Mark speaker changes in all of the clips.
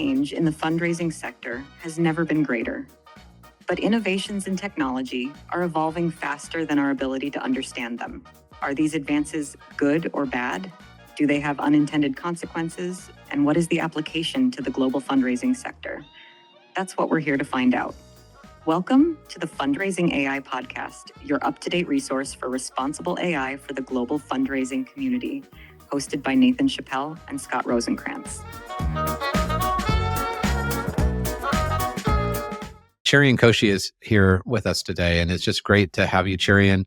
Speaker 1: change in the fundraising sector has never been greater. But innovations in technology are evolving faster than our ability to understand them. Are these advances good or bad? Do they have unintended consequences? And what is the application to the global fundraising sector? That's what we're here to find out. Welcome to the Fundraising AI podcast, your up-to-date resource for responsible AI for the global fundraising community, hosted by Nathan Chappell and Scott Rosenkrantz.
Speaker 2: Cherian Koshy is here with us today, and it's just great to have you, Cherian.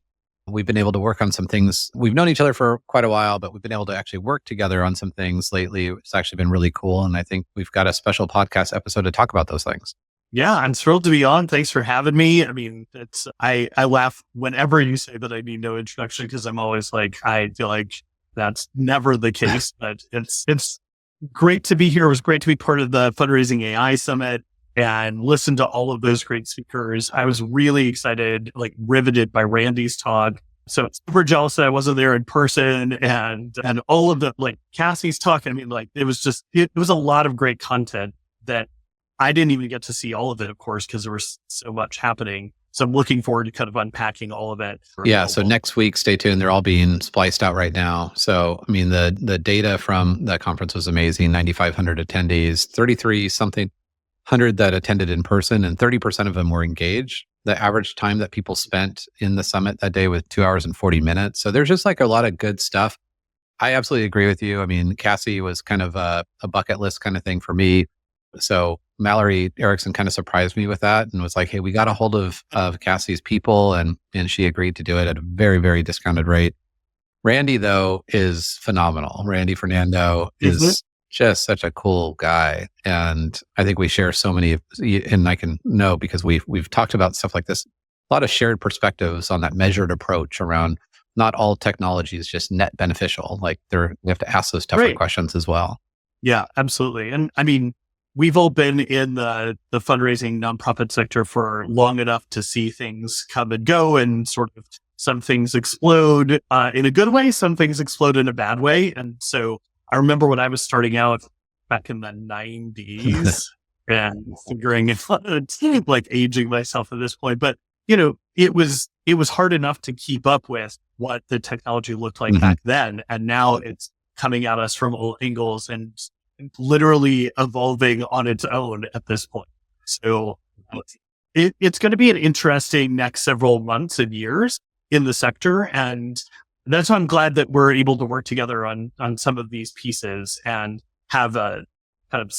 Speaker 2: We've been able to work on some things. We've known each other for quite a while, but we've been able to actually work together on some things lately. It's actually been really cool, and I think we've got a special podcast episode to talk about those things.
Speaker 3: Yeah, I'm thrilled to be on. Thanks for having me. I mean, I laugh whenever you say that I need no introduction because I'm always like, I feel like that's never the case, but it's great to be here. It was great to be part of the Fundraising AI Summit and listen to all of those great speakers. I was really excited, like riveted by Randy's talk. So super jealous that I wasn't there in person and all of the like Cassie's talk. I mean, like it was a lot of great content that I didn't even get to see all of it, of course, because there was so much happening. So I'm looking forward to kind of unpacking all of it.
Speaker 2: Yeah. So next week, stay tuned. They're all being spliced out right now. So, I mean, the data from that conference was amazing. 9,500 attendees, 33 something hundred that attended in person, and 30% of them were engaged. The average time that people spent in the summit that day was 2 hours and 40 minutes. So there's just like a lot of good stuff. I absolutely agree with you. I mean, Cassie was kind of a bucket list kind of thing for me. So Mallory Erickson kind of surprised me with that and was like, hey, we got a hold of Cassie's people, and she agreed to do it at a very, very discounted rate. Randy, though, is phenomenal. Randy Fernando is just such a cool guy. And I think we share so many, and I can know because we've talked about stuff like this, a lot of shared perspectives on that measured approach around not all technology is just net beneficial. Like we have to ask those tougher questions as well.
Speaker 3: Yeah, absolutely. And I mean, we've all been in the fundraising nonprofit sector for long enough to see things come and go, and sort of some things explode in a good way, some things explode in a bad way. And so I remember when I was starting out back in the 90s and figuring if it's like aging myself at this point, but you know, it was hard enough to keep up with what the technology looked like back then. And now it's coming at us from all angles and literally evolving on its own at this point. So it's going to be an interesting next several months and years in the sector. And that's why I'm glad that we're able to work together on some of these pieces and have a kind of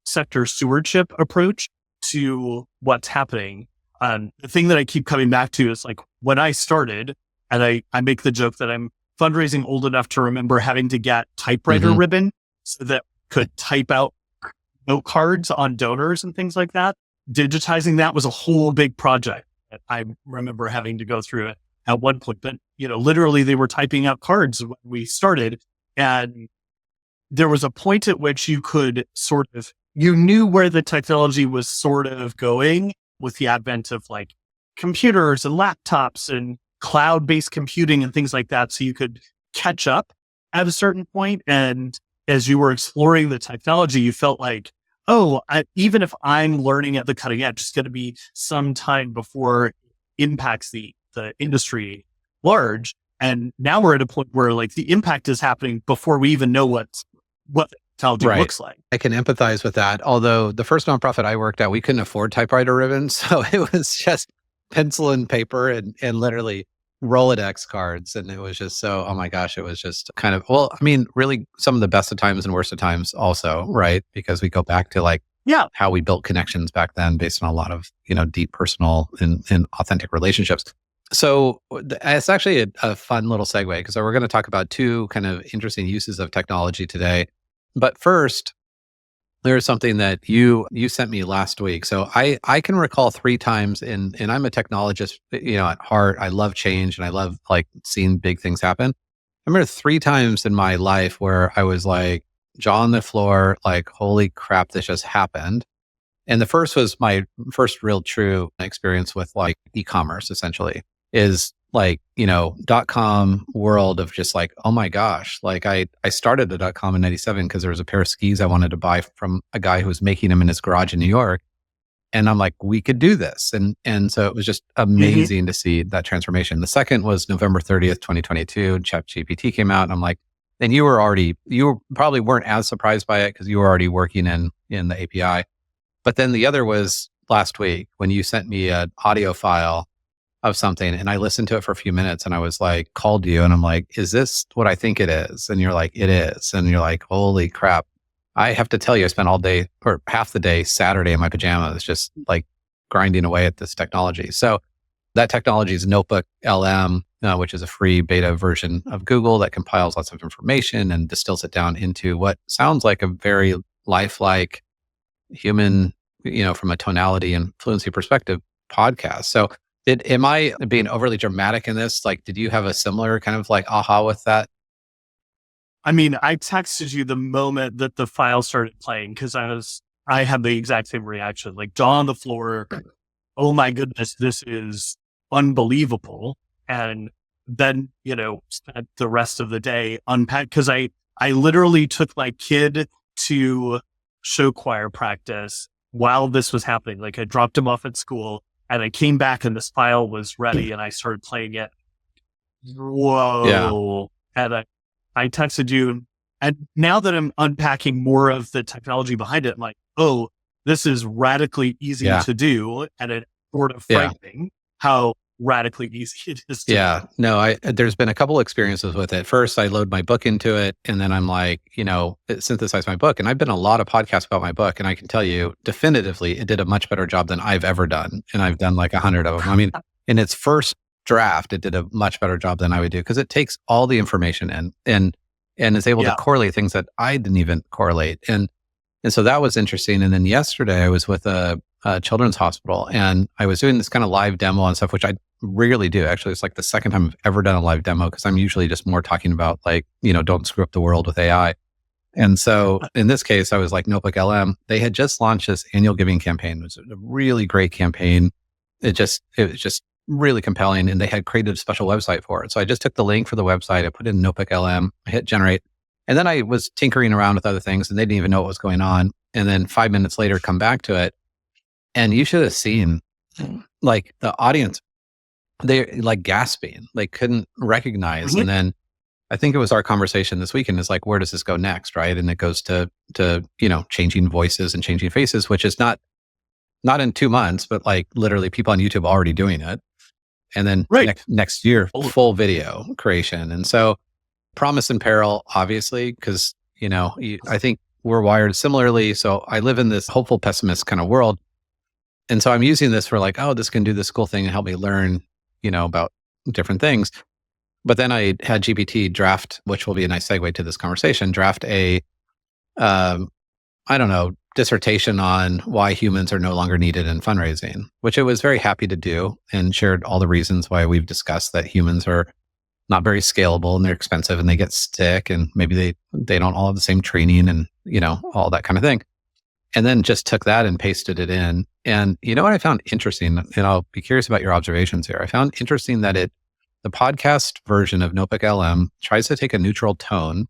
Speaker 3: sector stewardship approach to what's happening. The thing that I keep coming back to is like when I started, and I make the joke that I'm fundraising old enough to remember having to get typewriter ribbon so that could type out note cards on donors and things like that. Digitizing that was a whole big project that I remember having to go through it at one point. But, you know, literally they were typing out cards when we started. And there was a point at which you could you knew where the technology was sort of going with the advent of like computers and laptops and cloud-based computing and things like that. So you could catch up at a certain point. And as you were exploring the technology, you felt like, even if I'm learning at the cutting edge, it's going to be some time before it impacts the industry large. And now we're at a point where like the impact is happening before we even know what technology looks like.
Speaker 2: I can empathize with that. Although the first nonprofit I worked at, we couldn't afford typewriter ribbons. So it was just pencil and paper and literally Rolodex cards. And it was just so, oh my gosh, it was just kind of, well, I mean, really some of the best of times and worst of times also, right? Because we go back to like how we built connections back then based on a lot of, deep personal and authentic relationships. So it's actually a fun little segue because we're going to talk about two kind of interesting uses of technology today. But first, there's something that you sent me last week. So I can recall 3 times, and I'm a technologist, at heart. I love change and I love like seeing big things happen. I remember 3 times in my life where I was like jaw on the floor, like, holy crap, this just happened. And the first was my first real true experience with like e-commerce, essentially, is like, .com world of just like, oh my gosh, like I started a .com in 97 because there was a pair of skis I wanted to buy from a guy who was making them in his garage in New York. And I'm like, we could do this. And so it was just amazing to see that transformation. The second was November 30th, 2022, ChatGPT came out and I'm like, and you probably weren't as surprised by it because you were already working in the API. But then the other was last week when you sent me an audio file of something and I listened to it for a few minutes and I was like, called you and I'm like, is this what I think it is? And you're like, it is. And you're like, holy crap. I have to tell you, I spent all day or half the day Saturday in my pajamas, just like grinding away at this technology. So that technology is Notebook LM, which is a free beta version of Google that compiles lots of information and distills it down into what sounds like a very lifelike human, from a tonality and fluency perspective podcast. So am I being overly dramatic in this? Like, did you have a similar kind of like aha with that?
Speaker 3: I mean, I texted you the moment that the file started playing because I had the exact same reaction, like jaw on the floor. Oh my goodness, this is unbelievable. And then, spent the rest of the day unpacked because I literally took my kid to show choir practice while this was happening. Like I dropped him off at school and I came back and this file was ready and I started playing it. Whoa. Yeah. And I texted you, and now that I'm unpacking more of the technology behind it, I'm like, oh, this is radically easy to do, and it's sort of frightening how radically easy it is to do.
Speaker 2: No, there's been a couple experiences with it. First, I load my book into it, and then I'm like, it synthesized my book. And I've been a lot of podcasts about my book, and I can tell you definitively, it did a much better job than I've ever done. And I've done like 100 of them. I mean, in its first draft, it did a much better job than I would do because it takes all the information in and is able to correlate things that I didn't even correlate. And so that was interesting. And then yesterday I was with a children's hospital and I was doing this kind of live demo and stuff, which I rarely do. Actually, it's like the second time I've ever done a live demo because I'm usually just more talking about like, don't screw up the world with AI. And so in this case, I was like Notebook LM. They had just launched this annual giving campaign. It was a really great campaign. It was just really compelling. And they had created a special website for it. So I just took the link for the website. I put in Notebook LM, I hit generate. And then I was tinkering around with other things and they didn't even know what was going on. And then 5 minutes later, come back to it. And you should have seen like the audience, they're like gasping, they couldn't recognize. And then I think it was our conversation this weekend is like, where does this go next? Right. And it goes to, changing voices and changing faces, which is not in 2 months, but like literally people on YouTube already doing it. And then next year, full video creation. And so promise and peril, obviously, because, I think we're wired similarly. So I live in this hopeful pessimist kind of world. And so I'm using this for like, oh, this can do this cool thing and help me learn, about different things. But then I had GPT draft, which will be a nice segue to this conversation, draft a, dissertation on why humans are no longer needed in fundraising, which it was very happy to do and shared all the reasons why we've discussed that humans are not very scalable and they're expensive and they get sick and maybe they don't all have the same training and, all that kind of thing. And then just took that and pasted it in. And you know what I found interesting, and I'll be curious about your observations here. I found interesting that the podcast version of Notebook LM tries to take a neutral tone,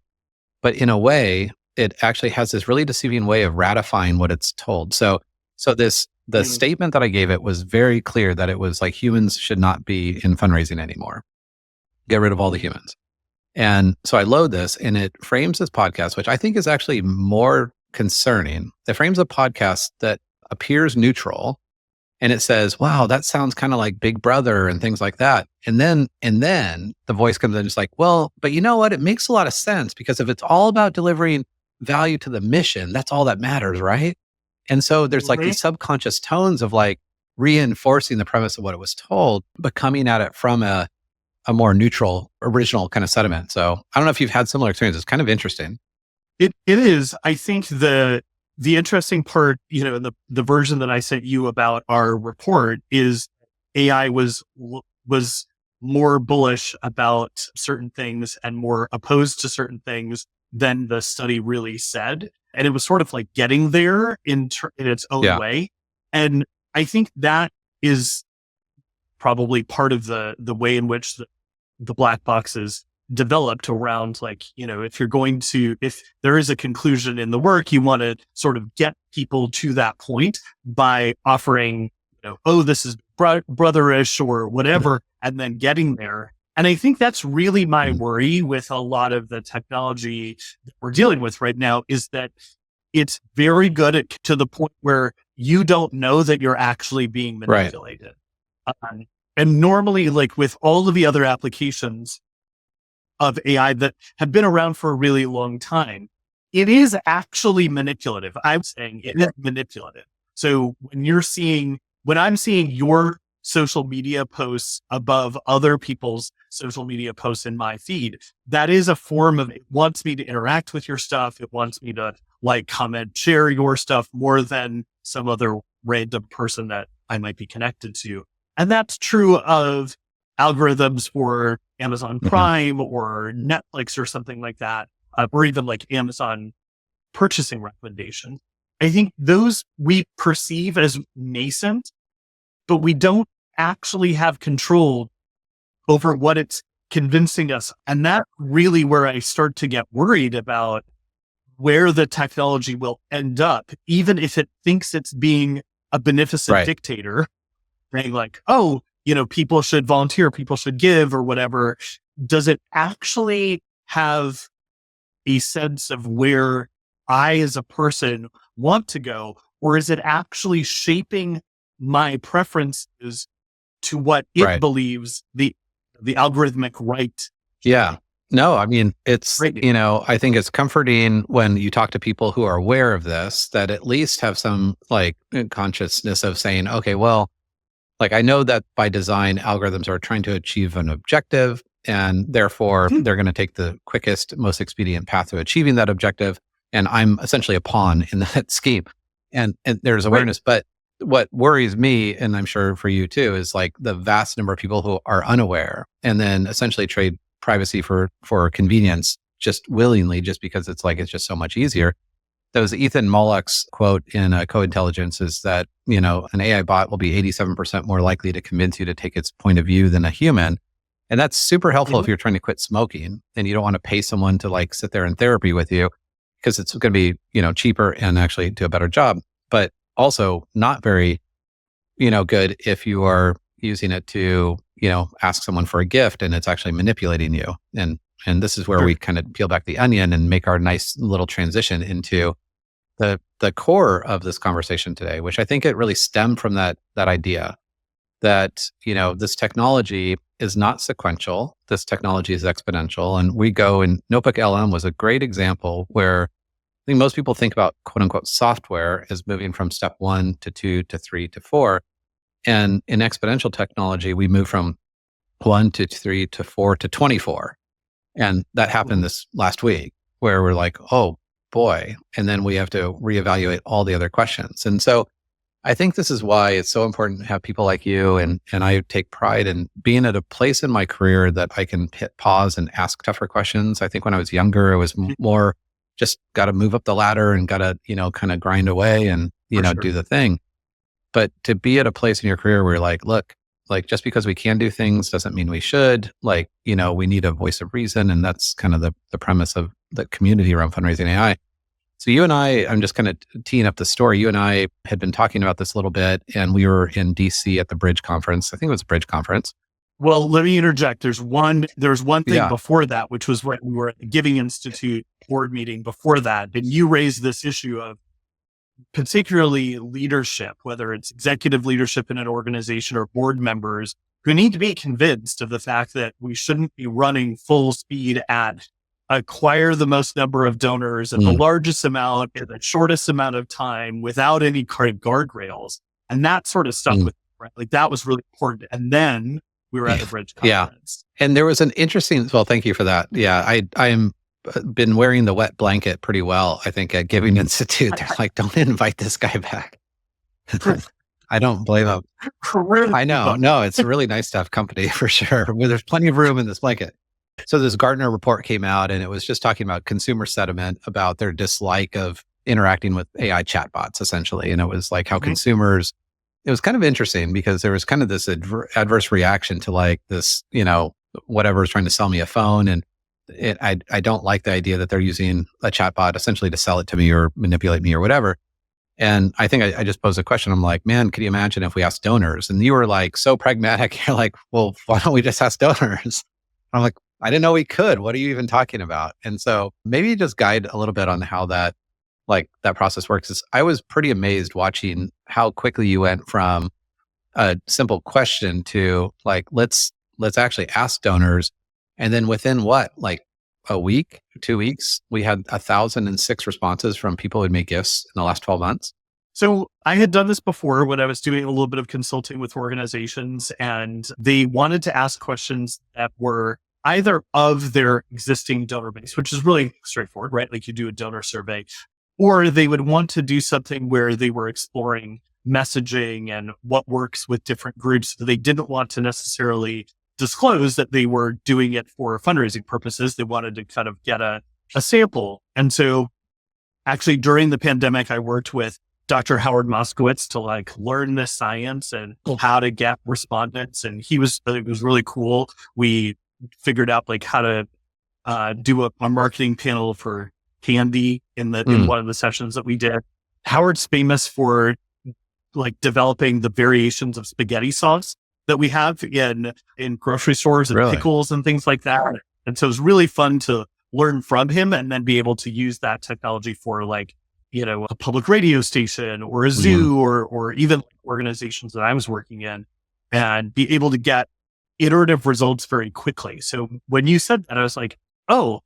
Speaker 2: but in a way, it actually has this really deceiving way of ratifying what it's told. So the statement that I gave it was very clear that it was like humans should not be in fundraising anymore. Get rid of all the humans. And so I load this and it frames this podcast, which I think is actually more concerning. It frames a podcast that appears neutral and it says, wow, that sounds kind of like Big Brother and things like that. And then the voice comes in and it's like, well, but you know what? It makes a lot of sense because if it's all about delivering value to the mission, that's all that matters, right? And so there's like these subconscious tones of like reinforcing the premise of what it was told, but coming at it from a more neutral, original kind of sentiment. So I don't know if you've had similar experiences. It's kind of interesting.
Speaker 3: It is. I think the interesting part, in the version that I sent you about our report is AI was more bullish about certain things and more opposed to certain things than the study really said. And it was sort of like getting there in its own way. And I think that is probably part of the way in which the black box is developed around, like, if there is a conclusion in the work, you want to sort of get people to that point by offering, oh, this is brotherish or whatever, and then getting there. And I think that's really my worry with a lot of the technology that we're dealing with right now, is that it's very good to the point where you don't know that you're actually being manipulated. Right. And normally, like with all of the other applications of AI that have been around for a really long time, it is actually manipulative. I'm saying it is manipulative. So when I'm seeing your social media posts above other people's social media posts in my feed, that is a form of, it wants me to interact with your stuff. It wants me to like, comment, share your stuff more than some other random person that I might be connected to. And that's true of algorithms for Amazon Prime or Netflix or something like that, or even like Amazon purchasing recommendation. I think those we perceive as nascent, but we don't actually have control over what it's convincing us. And that's really where I start to get worried about where the technology will end up, even if it thinks it's being a beneficent dictator, saying like, oh, people should volunteer, people should give or whatever. Does it actually have a sense of where I as a person want to go? Or is it actually shaping my preferences to what it believes the algorithmic right?
Speaker 2: Yeah. No, I mean, it's, I think it's comforting when you talk to people who are aware of this, that at least have some like consciousness of saying, okay, well, like I know that by design, algorithms are trying to achieve an objective, and therefore they're going to take the quickest, most expedient path to achieving that objective. And I'm essentially a pawn in that scheme. And there's awareness. But what worries me, and I'm sure for you too, is like the vast number of people who are unaware and then essentially trade privacy for convenience just willingly, just because it's just so much easier. That was Ethan Mollick's quote in Co-Intelligence, is that, an AI bot will be 87% more likely to convince you to take its point of view than a human. And that's super helpful if you're trying to quit smoking and you don't want to pay someone to like sit there in therapy with you, because it's going to be, cheaper and actually do a better job. But also not very, good if you are using it to, ask someone for a gift and it's actually manipulating you. And this is where we kind of peel back the onion and make our nice little transition into the core of this conversation today, which I think it really stemmed from that idea that, this technology is not sequential. This technology is exponential. And we go, and Notebook LM was a great example where I think most people think about quote unquote software as moving from step 1 to 2 to 3 to 4. And in exponential technology, we move from 1 to 3 to 4 to 24. And that happened this last week, where we're like, oh boy. And then we have to reevaluate all the other questions. And so I think this is why it's so important to have people like you. And I take pride in being at a place in my career that I can hit pause and ask tougher questions. I think when I was younger, it was more just got to move up the ladder and got to, kind of grind away and, do the thing. But to be at a place in your career where you're like, look, like just because we can do things doesn't mean we should. Like, we need a voice of reason. And that's kind of the premise of the community around fundraising AI. So you and I, I'm just kind of teeing up the story. You and I had been talking about this a little bit, and we were in DC at the Bridge conference. I think it was a Bridge conference.
Speaker 3: Well, let me interject. There's one thing before that, which was when we were at the Giving Institute board meeting before that. And you raised this issue of particularly leadership, whether it's executive leadership in an organization or board members, who need to be convinced of the fact that we shouldn't be running full speed at acquire the most number of donors at the largest amount in the shortest amount of time without any kind of guardrails. And that sort of stuff with, right? Like that was really important. And then we were at the Bridge conference.
Speaker 2: Yeah. And there was an interesting, well, thank you for that. Yeah. I'm been wearing the wet blanket pretty well, I think, at Giving Institute. They're like, don't invite this guy back. I don't blame him. I know. No, it's really nice to have company for sure. There's plenty of room in this blanket. So this Gartner report came out, and it was just talking about consumer sentiment about their dislike of interacting with AI chatbots, essentially. And it was like how consumers it was kind of interesting because there was kind of this adverse reaction to like this, whatever is trying to sell me a phone. And I don't like the idea that they're using a chatbot essentially to sell it to me or manipulate me or whatever. And I think I just posed a question. I'm like, man, could you imagine if we asked donors? And you were like so pragmatic. You're like, well, why don't we just ask donors? I'm like, I didn't know we could. What are you even talking about? And so maybe just guide a little bit on how that process works. I was pretty amazed watching how quickly you went from a simple question to like, let's actually ask donors. And then within like a week, 2 weeks, we had 1,006 responses from people who'd made gifts in the last 12 months.
Speaker 3: So I had done this before when I was doing a little bit of consulting with organizations, and they wanted to ask questions that were either of their existing donor base, which is really straightforward, right? Like you do a donor survey, or they would want to do something where they were exploring messaging and what works with different groups. They didn't want to necessarily disclose that they were doing it for fundraising purposes. They wanted to kind of get a sample. And so actually during the pandemic, I worked with Dr. Howard Moskowitz to like learn the science and how to get respondents. And it was really cool. We figured out like how to do a marketing panel for candy in one of the sessions that we did. Howard's famous for like developing the variations of spaghetti sauce that we have in grocery stores and pickles and things like that. And so it was really fun to learn from him and then be able to use that technology for like, a public radio station or a zoo or even organizations that I was working in, and be able to get iterative results very quickly. So when you said that, I was like, oh,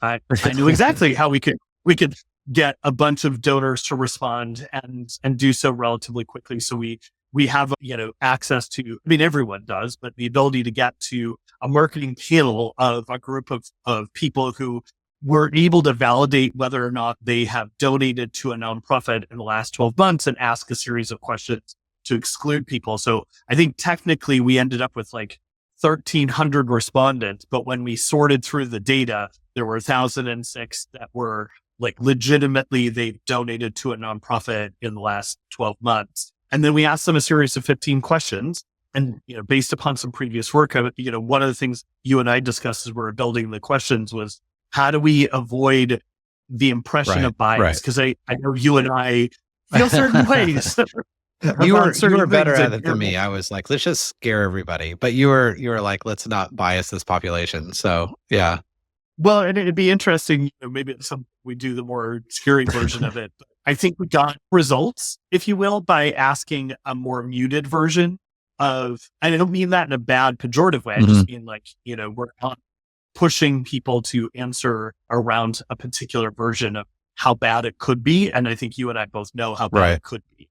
Speaker 3: I knew exactly how we could get a bunch of donors to respond and do so relatively quickly. So we have, access to, everyone does, but the ability to get to a marketing panel of a group of people who were able to validate whether or not they have donated to a nonprofit in the last 12 months and ask a series of questions to exclude people. So I think technically we ended up with like 1,300 respondents, but when we sorted through the data, there were 1,006 that were like legitimately they've donated to a nonprofit in the last 12 months. And then we asked them a series of 15 questions. And, based upon some previous work, one of the things you and I discussed as we were building the questions was, how do we avoid the impression of bias? Because I know you and I feel certain ways.
Speaker 2: You were better at it than me. I was like, let's just scare everybody. But you were like, let's not bias this population. So yeah.
Speaker 3: Well, and it'd be interesting, maybe we do the more scary version of it. But I think we got results, if you will, by asking a more muted version of, and I don't mean that in a bad pejorative way. I just mean like, we're not pushing people to answer around a particular version of how bad it could be. And I think you and I both know how bad it could be.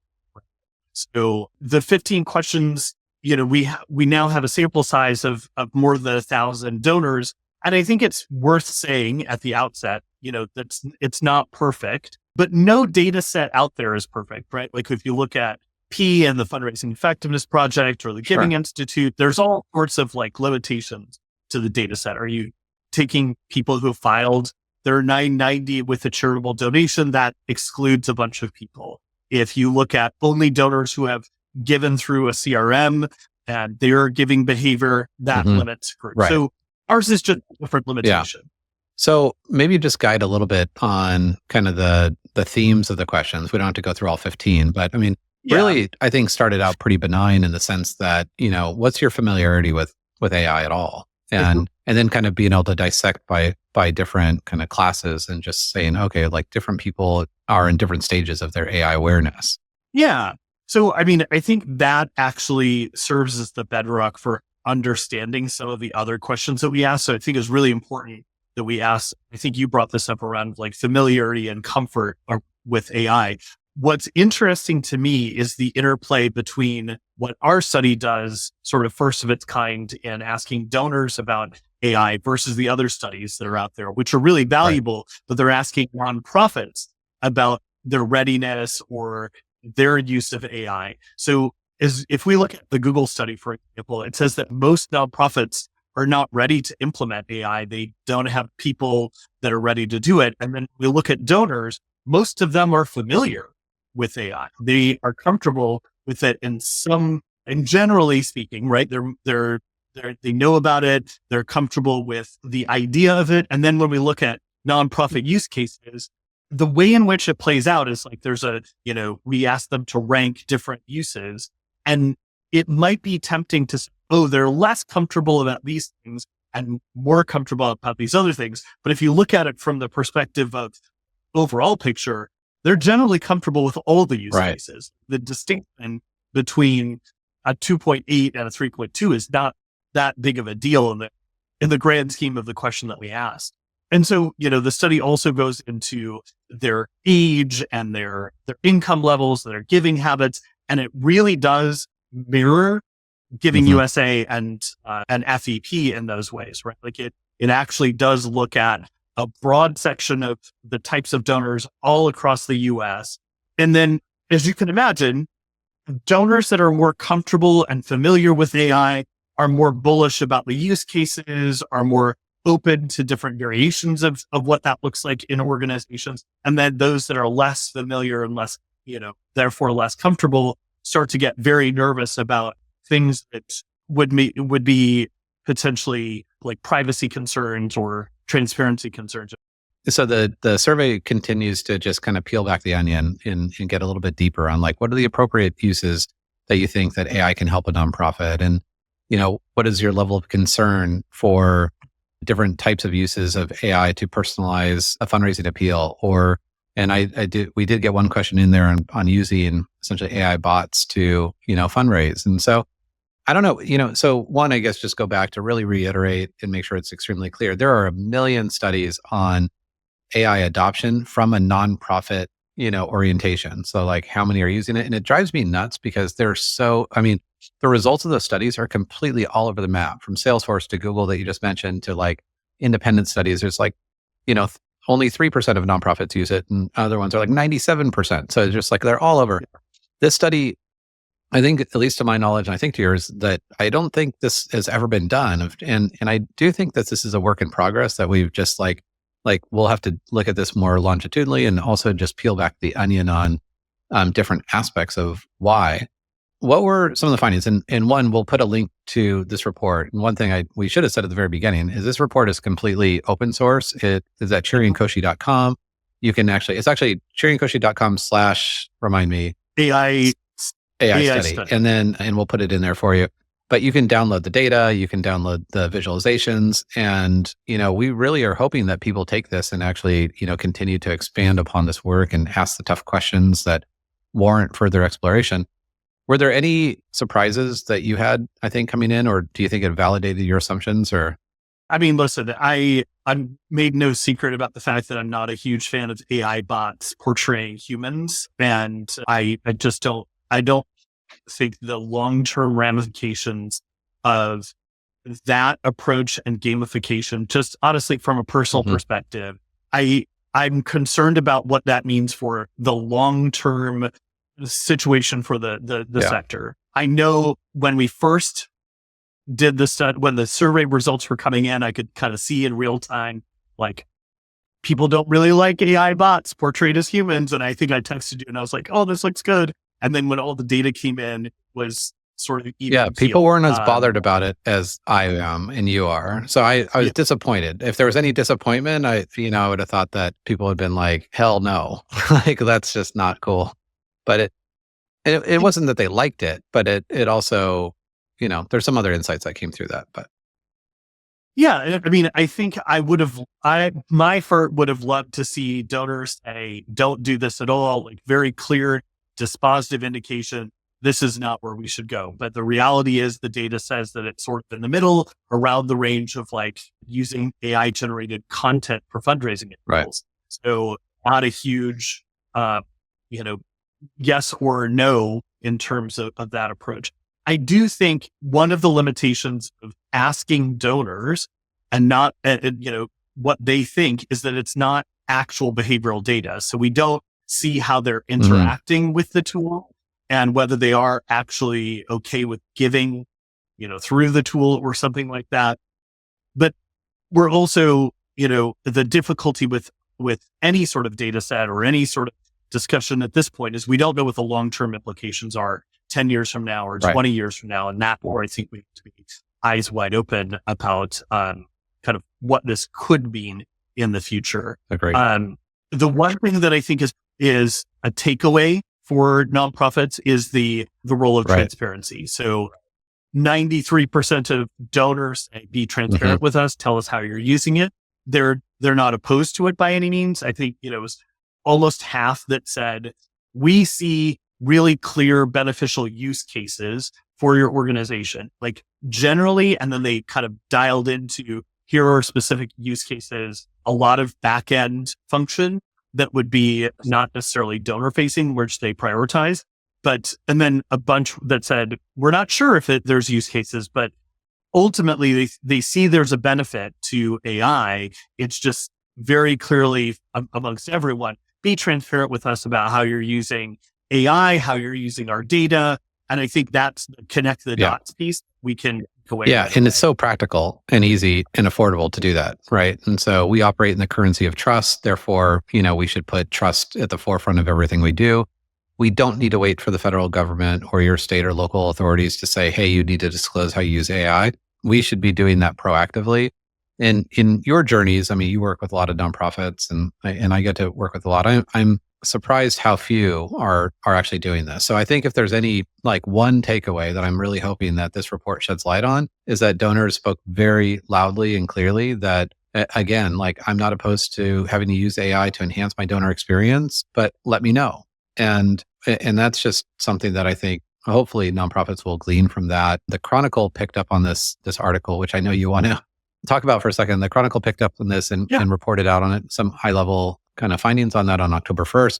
Speaker 3: So the 15 questions, we now have a sample size of more than 1,000 donors. And I think it's worth saying at the outset, that it's not perfect, but no data set out there is perfect, right? Like if you look at P and the Fundraising Effectiveness Project or the Giving Institute, there's all sorts of like limitations to the data set. Are you taking people who filed their 990 with a charitable donation? That excludes a bunch of people. If you look at only donors who have given through a CRM and their giving behavior, that limits group. Right. So ours is just a different limitation.
Speaker 2: Yeah. So maybe just guide a little bit on kind of the themes of the questions. We don't have to go through all 15, but really, I think started out pretty benign in the sense that, what's your familiarity with AI at all? And then kind of being able to dissect by different kind of classes and just saying, okay, like different people are in different stages of their AI awareness.
Speaker 3: Yeah. So, I think that actually serves as the bedrock for understanding some of the other questions that we ask. So I think it's really important that we ask, I think you brought this up around like familiarity and comfort with AI. What's interesting to me is the interplay between what our study does, sort of first of its kind, in asking donors about AI versus the other studies that are out there, which are really valuable, but they're asking nonprofits about their readiness or their use of AI. So if we look at the Google study, for example, it says that most nonprofits are not ready to implement AI. They don't have people that are ready to do it. And then we look at donors, most of them are familiar with AI. They are comfortable with it and generally speaking, right? They know about it. They're comfortable with the idea of it. And then when we look at nonprofit use cases, the way in which it plays out is like we ask them to rank different uses, and it might be tempting to say, oh, they're less comfortable about these things and more comfortable about these other things. But if you look at it from the perspective of overall picture, they're generally comfortable with all the use cases. The distinction between a 2.8 and a 3.2 is not that big of a deal in the grand scheme of the question that we asked. And so, the study also goes into their age and their income levels, their giving habits, and it really does mirror Giving USA and FEP in those ways, right? Like it actually does look at a broad section of the types of donors all across the US. And then, as you can imagine, donors that are more comfortable and familiar with AI are more bullish about the use cases, are more open to different variations of what that looks like in organizations. And then those that are less familiar and less, therefore less comfortable start to get very nervous about things that would be potentially like privacy concerns or transparency concerns.
Speaker 2: So the survey continues to just kind of peel back the onion and get a little bit deeper on like, what are the appropriate uses that you think that AI can help a nonprofit? And, what is your level of concern for different types of uses of AI to personalize a fundraising appeal? We did get one question in there on using essentially AI bots to, fundraise. And so I don't know, so one, I guess just go back to really reiterate and make sure it's extremely clear. There are a million studies on AI adoption from a nonprofit, orientation. So like how many are using it? And it drives me nuts because the results of those studies are completely all over the map, from Salesforce to Google that you just mentioned to like independent studies. There's like, only 3% of nonprofits use it and other ones are like 97%. So it's just like, they're all over. This study, I think, at least to my knowledge, and I think to yours, that I don't think this has ever been done. And I do think that this is a work in progress that we've just like we'll have to look at this more longitudinally and also just peel back the onion on different aspects of why. What were some of the findings? And one, we'll put a link to this report. And one thing we should have said at the very beginning is this report is completely open source. It is at cheriankoshy.com. You can it's actually cheriankoshy.com/ remind me.
Speaker 3: AI
Speaker 2: study. And we'll put it in there for you. But you can download the data, you can download the visualizations. And, we really are hoping that people take this and actually, continue to expand upon this work and ask the tough questions that warrant further exploration. Were there any surprises that you had, I think, coming in, or do you think it validated your assumptions? Or,
Speaker 3: listen, I made no secret about the fact that I'm not a huge fan of AI bots portraying humans, and I don't think the long-term ramifications of that approach and gamification, just honestly from a personal perspective, I'm concerned about what that means for the long-term situation for the sector. I know when we first did the study, when the survey results were coming in, I could kind of see in real time, like, people don't really like AI bots portrayed as humans. And I think I texted you and I was like, oh, this looks good. And then when all the data came in, it was sort of even
Speaker 2: people weren't as bothered about it as I am and you are. So I was disappointed. If there was any disappointment, I would have thought that people had been like, hell no, like that's just not cool. But it wasn't that they liked it, but it also, there's some other insights that came through that. But
Speaker 3: yeah, I think my firm would have loved to see donors say, don't do this at all, like very clear, dispositive indication, this is not where we should go. But the reality is the data says that it's sort of in the middle, around the range of like using AI generated content for fundraising.
Speaker 2: Right.
Speaker 3: So not a huge, yes or no in terms of that approach. I do think one of the limitations of asking donors and not, what they think is that it's not actual behavioral data. So we don't see how they're interacting with the tool and whether they are actually okay with giving, through the tool or something like that. But we're also, the difficulty with any sort of data set or any sort of discussion at this point is we don't know what the long-term implications are 10 years from now or
Speaker 2: Right.
Speaker 3: 20 years from now? And that's where I think we have to be eyes wide open about kind of what this could mean in the future.
Speaker 2: Agreed.
Speaker 3: The one thing that I think is a takeaway for nonprofits is the role of
Speaker 2: Right.
Speaker 3: transparency. So 93% of donors say, be transparent with us, tell us how you're using it. They're not opposed to it by any means. I think, it was almost half that said, we see really clear beneficial use cases for your organization, like generally, and then they kind of dialed into, here are specific use cases, a lot of back end function that would be not necessarily donor facing, which they prioritize. And then a bunch that said, we're not sure if there's use cases, but ultimately they see there's a benefit to AI. It's just very clearly amongst everyone, be transparent with us about how you're using AI, how you're using our data. And I think that's the connect the dots piece. We can go away.
Speaker 2: Yeah. And it's so practical and easy and affordable to do that. Right. And so we operate in the currency of trust. Therefore, we should put trust at the forefront of everything we do. We don't need to wait for the federal government or your state or local authorities to say, hey, you need to disclose how you use AI. We should be doing that proactively. And in your journeys, you work with a lot of nonprofits and I get to work with a lot. I'm surprised how few are actually doing this. So I think if there's any one takeaway that I'm really hoping that this report sheds light on is that donors spoke very loudly and clearly that, again, I'm not opposed to having to use AI to enhance my donor experience, but let me know. And that's just something that I think hopefully nonprofits will glean from that. The Chronicle picked up on this article, which I know you want to talk about for a second. The Chronicle picked up on this and reported out on it, some high level kind of findings on that on October 1st,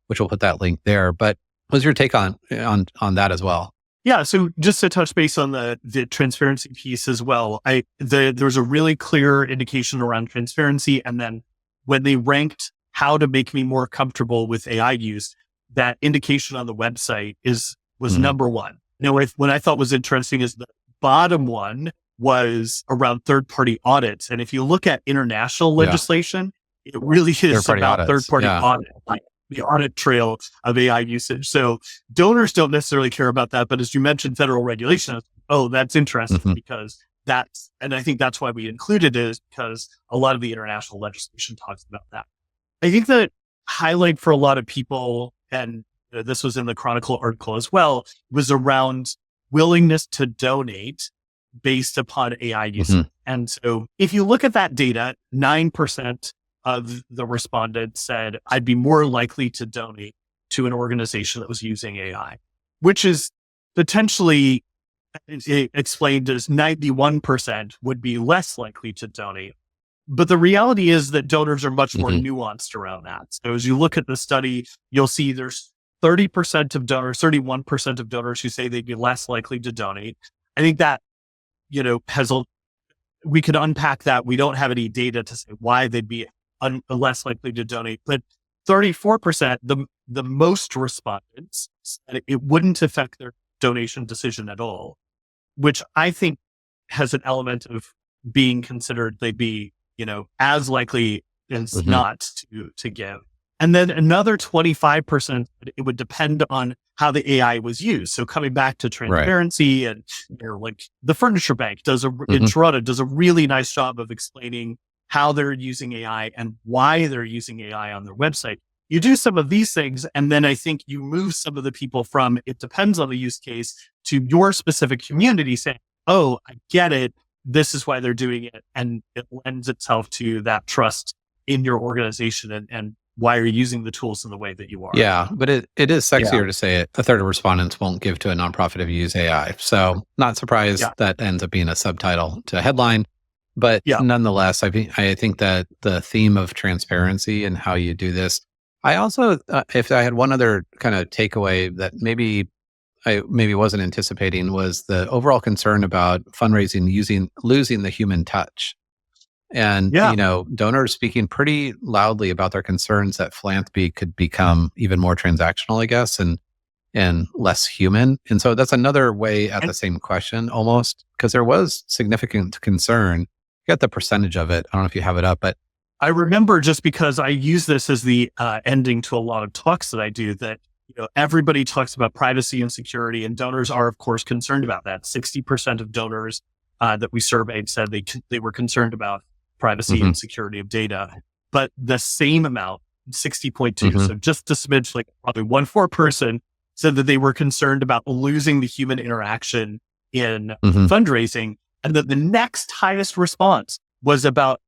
Speaker 2: which we'll put that link there. But what's your take on that as well?
Speaker 3: Yeah. So just to touch base on the transparency piece as well, there's a really clear indication around transparency. And then when they ranked how to make me more comfortable with AI use, that indication on the website was number one. What I thought was interesting is the bottom one was around third-party audits. And if you look at international legislation, it really is about third-party audit, the audit trail of AI usage. So donors don't necessarily care about that. But as you mentioned, federal regulation, that's interesting because and I think that's why we included it, is because a lot of the international legislation talks about that. I think that highlight for a lot of people, and this was in the Chronicle article as well, was around willingness to donate based upon AI usage. And so if you look at that data, 9% of the respondents said, I'd be more likely to donate to an organization that was using AI, which is potentially explained as 91% would be less likely to donate. But the reality is that donors are much more nuanced around that. So as you look at the study, you'll see there's 30% of donors, 31% of donors who say they'd be less likely to donate. I think that, we could unpack that. We don't have any data to say why they'd be less likely to donate, but 34%, the most respondents said it wouldn't affect their donation decision at all, which I think has an element of being considered they'd be, as likely as not to give. And then another 25%, it would depend on how the AI was used. So coming back to transparency, and the Furniture Bank in Toronto does a really nice job of explaining how they're using AI and why they're using AI on their website. You do some of these things, and then I think you move some of the people from it depends on the use case to your specific community saying, oh, I get it. This is why they're doing it. And it lends itself to that trust in your organization and why you're using the tools in the way that you are.
Speaker 2: Yeah, but it is sexier to say it. A third of respondents won't give to a nonprofit if you use AI. So not surprised that ends up being a subtitle to a headline. But nonetheless, I think that the theme of transparency and how you do this, I also, if I had one other kind of takeaway that maybe I wasn't anticipating, was the overall concern about fundraising losing the human touch. And, donors speaking pretty loudly about their concerns that philanthropy could become even more transactional, I guess, and less human. And so that's another way at the same question almost, because there was significant concern. You got the percentage of it. I don't know if you have it up, but
Speaker 3: I remember, just because I use this as the ending to a lot of talks that I do, that everybody talks about privacy and security, and donors are, of course, concerned about that. 60% of donors that we surveyed said they were concerned about privacy and security of data, but the same amount, 60.2, so just a smidge, like probably 1/4 person, said that they were concerned about losing the human interaction in fundraising, and that the next highest response was about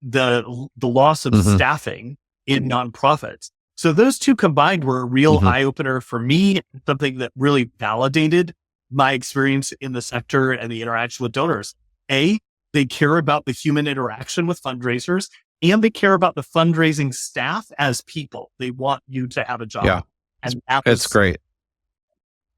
Speaker 3: the loss of staffing in nonprofits. So those two combined were a real eye opener for me, something that really validated my experience in the sector and the interaction with donors. They care about the human interaction with fundraisers, and they care about the fundraising staff as people. They want you to have a job.
Speaker 2: Yeah,
Speaker 3: and
Speaker 2: it's great.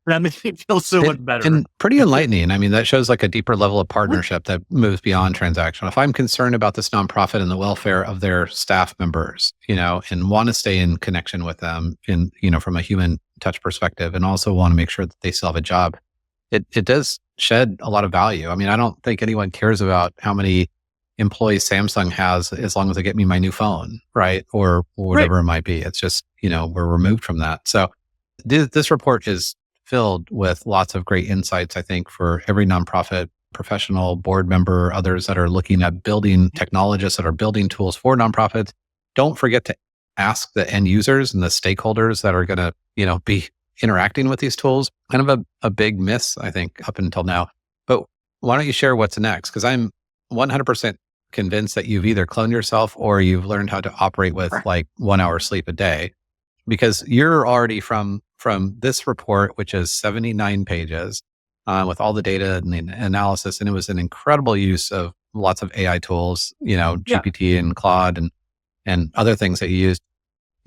Speaker 3: That makes me feel so much better.
Speaker 2: And pretty enlightening. I mean, that shows like a deeper level of partnership that moves beyond transactional. If I'm concerned about this nonprofit and the welfare of their staff members, and want to stay in connection with them from a human touch perspective, and also want to make sure that they still have a job, it does shed a lot of value. I mean, I don't think anyone cares about how many employees Samsung has as long as they get me my new phone, right? Or whatever it might be. It's just, we're removed from that. So this report is filled with lots of great insights, I think, for every nonprofit professional, board member, others that are looking at building technologists that are building tools for nonprofits. Don't forget to ask the end users and the stakeholders that are going to, be interacting with these tools. Kind of a big miss, I think, up until now. But why don't you share what's next? Because I'm 100% convinced that you've either cloned yourself or you've learned how to operate with like 1 hour sleep a day, because you're already from this report, which is 79 pages with all the data and the analysis. And it was an incredible use of lots of AI tools, GPT and Claude and other things that you used.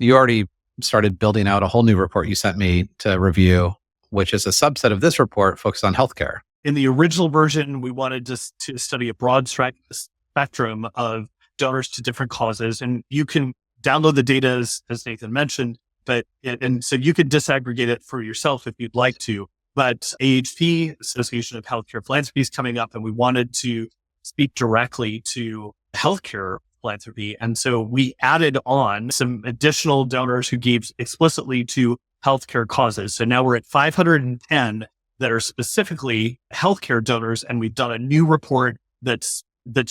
Speaker 2: You already started building out a whole new report you sent me to review, which is a subset of this report focused on healthcare.
Speaker 3: In the original version, we wanted to study a broad spectrum of donors to different causes. And you can download the data, as Nathan mentioned, and so you could disaggregate it for yourself if you'd like to. But AHP, Association of Healthcare Philanthropy, is coming up, and we wanted to speak directly to healthcare philanthropy. And so we added on some additional donors who gave explicitly to healthcare causes. So now we're at 510 that are specifically healthcare donors, and we've done a new report that's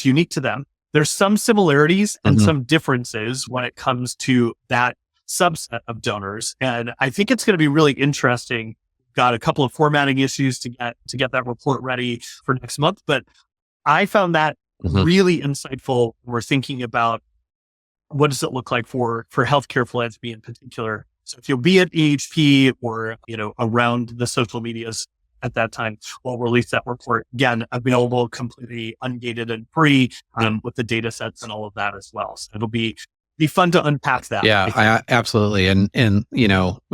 Speaker 3: unique to them. There's some similarities and some differences when it comes to that subset of donors. And I think it's going to be really interesting. Got a couple of formatting issues to get that report ready for next month, but I found that really insightful. We're thinking about what does it look like for healthcare philanthropy in particular. So if you'll be at EHP or, around the social medias at that time, we'll release that report, again, available completely ungated and free with the data sets and all of that as well. So it'll be fun to unpack that.
Speaker 2: Yeah, I absolutely. And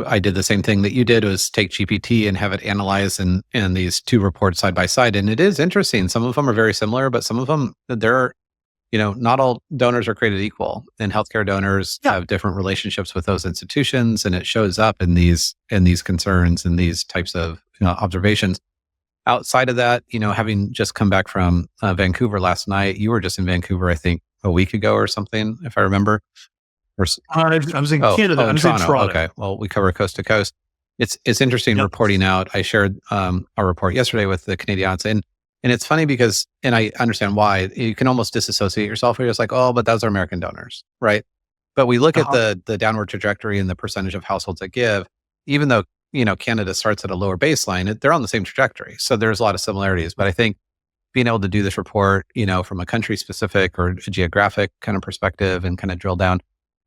Speaker 2: I did the same thing that you did, was take GPT and have it analyze and these two reports side by side. And it is interesting. Some of them are very similar, but some of them, not all donors are created equal, and healthcare donors have different relationships with those institutions. And it shows up in these concerns and these types of observations. Outside of that, having just come back from Vancouver last night, you were just in Vancouver, I think, a week ago or something, if I remember.
Speaker 3: I was in Canada. I was in Toronto.
Speaker 2: Okay. Well, we cover coast to coast. It's interesting reporting out. I shared a report yesterday with the Canadians, and it's funny because, and I understand why, you can almost disassociate yourself. You're just like, oh, but those are American donors, right? But we look at the downward trajectory and the percentage of households that give, even though, Canada starts at a lower baseline, they're on the same trajectory. So there's a lot of similarities. But I think being able to do this report, from a country specific or a geographic kind of perspective and kind of drill down.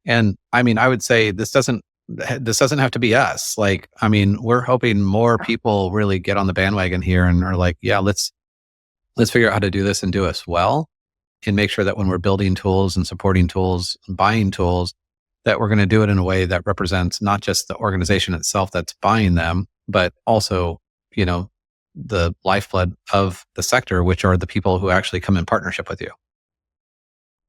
Speaker 2: And I mean, I would say this doesn't have to be us. Like, I mean, we're hoping more people really get on the bandwagon here and are like, yeah, let's figure out how to do this and do us well, and make sure that when we're building tools and supporting tools and buying tools, that we're going to do it in a way that represents not just the organization itself that's buying them, but also, the lifeblood of the sector, which are the people who actually come in partnership with you.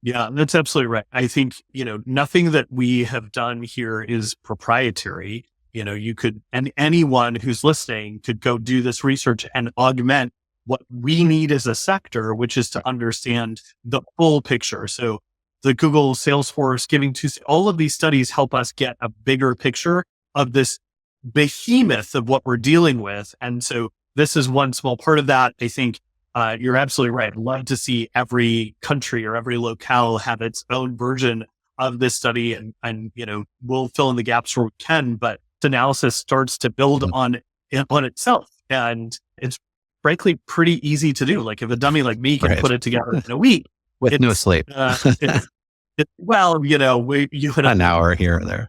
Speaker 3: Yeah, that's absolutely right. I think, nothing that we have done here is proprietary. You could, and anyone who's listening could go do this research and augment what we need as a sector, which is to understand the full picture. So the Google, Salesforce, Giving Tuesday, all of these studies help us get a bigger picture of this behemoth of what we're dealing with. And so this is one small part of that. I think you're absolutely right. I'd love to see every country or every locale have its own version of this study, and we'll fill in the gaps where we can, but this analysis starts to build on itself. And it's frankly pretty easy to do. Like if a dummy like me can put it together in a week.
Speaker 2: With no sleep.
Speaker 3: Well, you and
Speaker 2: an hour here or there.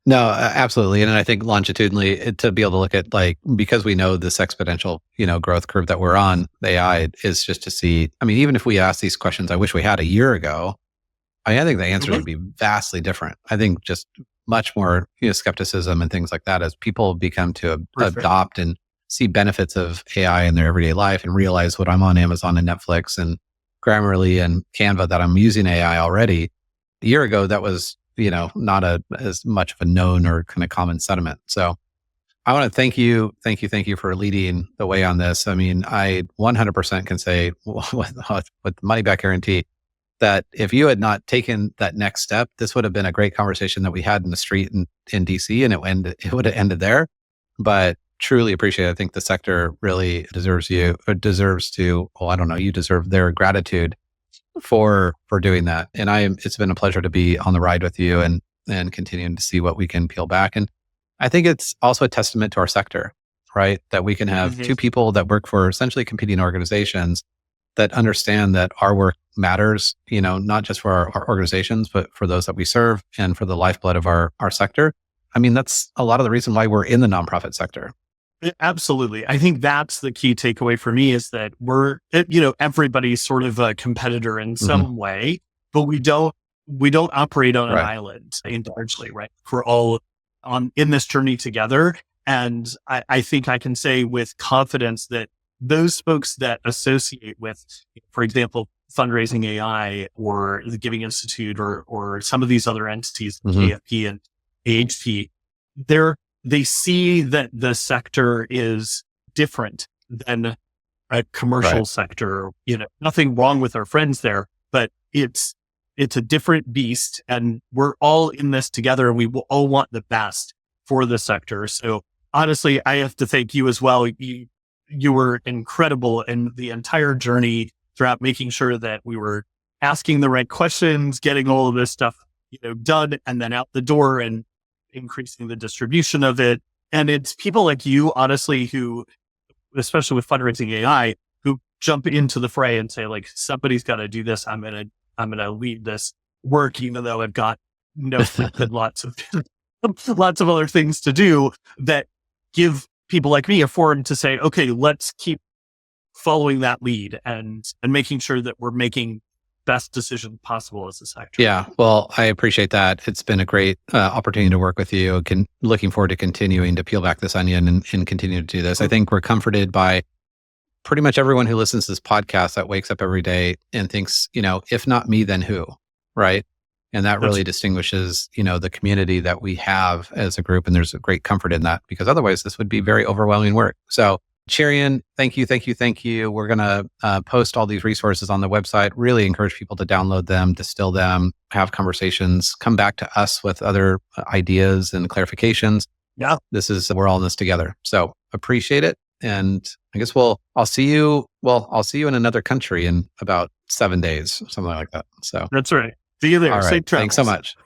Speaker 2: No, absolutely. And I think longitudinally to be able to look at because we know this exponential, growth curve that we're on, AI is just to see, even if we ask these questions, I wish we had a year ago, I think the answer would be vastly different. I think just much more skepticism and things like that as people become to adopt and see benefits of AI in their everyday life and realize what I'm on Amazon and Netflix and Grammarly and Canva that I'm using AI already. A year ago, that was, not as much of a known or kind of common sentiment. So I want to thank you for leading the way on this. I 100% can say with money back guarantee that if you had not taken that next step, this would have been a great conversation that we had in the street in DC, and it would have ended there. But truly appreciate it. I think the sector really deserves you deserve their gratitude for doing that. And it's been a pleasure to be on the ride with you and continuing to see what we can peel back. And I think it's also a testament to our sector, right? That we can have two people that work for essentially competing organizations that understand that our work matters, not just for our organizations, but for those that we serve and for the lifeblood of our sector. That's a lot of the reason why we're in the nonprofit sector.
Speaker 3: Absolutely. I think that's the key takeaway for me is that we're, everybody's sort of a competitor in some way, but we don't operate on an island largely, right? We're all in this journey together. And I think I can say with confidence that those folks that associate with, for example, Fundraising AI or the Giving Institute or some of these other entities, KFP and AHP, they see that the sector is different than a commercial sector. Nothing wrong with our friends there, but it's a different beast, and we're all in this together, and we will all want the best for the sector. So honestly, I have to thank you as well. You were incredible in the entire journey throughout making sure that we were asking the right questions, getting all of this stuff, done and then out the door and increasing the distribution of it. And it's people like you, honestly, who, especially with Fundraising AI, who jump into the fray and say, like, somebody's got to do this. I'm going to lead this work, even though I've got lots of other things to do, that give people like me a forum to say, okay, let's keep following that lead and making sure that we're making best decision possible as a sector.
Speaker 2: Yeah. Well, I appreciate that. It's been a great opportunity to work with you. Looking forward to continuing to peel back this onion and continue to do this. I think we're comforted by pretty much everyone who listens to this podcast that wakes up every day and thinks, if not me, then who? Right. And that really distinguishes, the community that we have as a group. And there's a great comfort in that, because otherwise this would be very overwhelming work. So Cherian, thank you. We're going to post all these resources on the website. Really encourage people to download them, distill them, have conversations, come back to us with other ideas and clarifications.
Speaker 3: Yeah.
Speaker 2: We're all in this together. So appreciate it. And I guess I'll see you in another country in about 7 days, something like that. So
Speaker 3: that's right. See you there.
Speaker 2: All right.
Speaker 3: Safe travels.
Speaker 2: Thanks so much.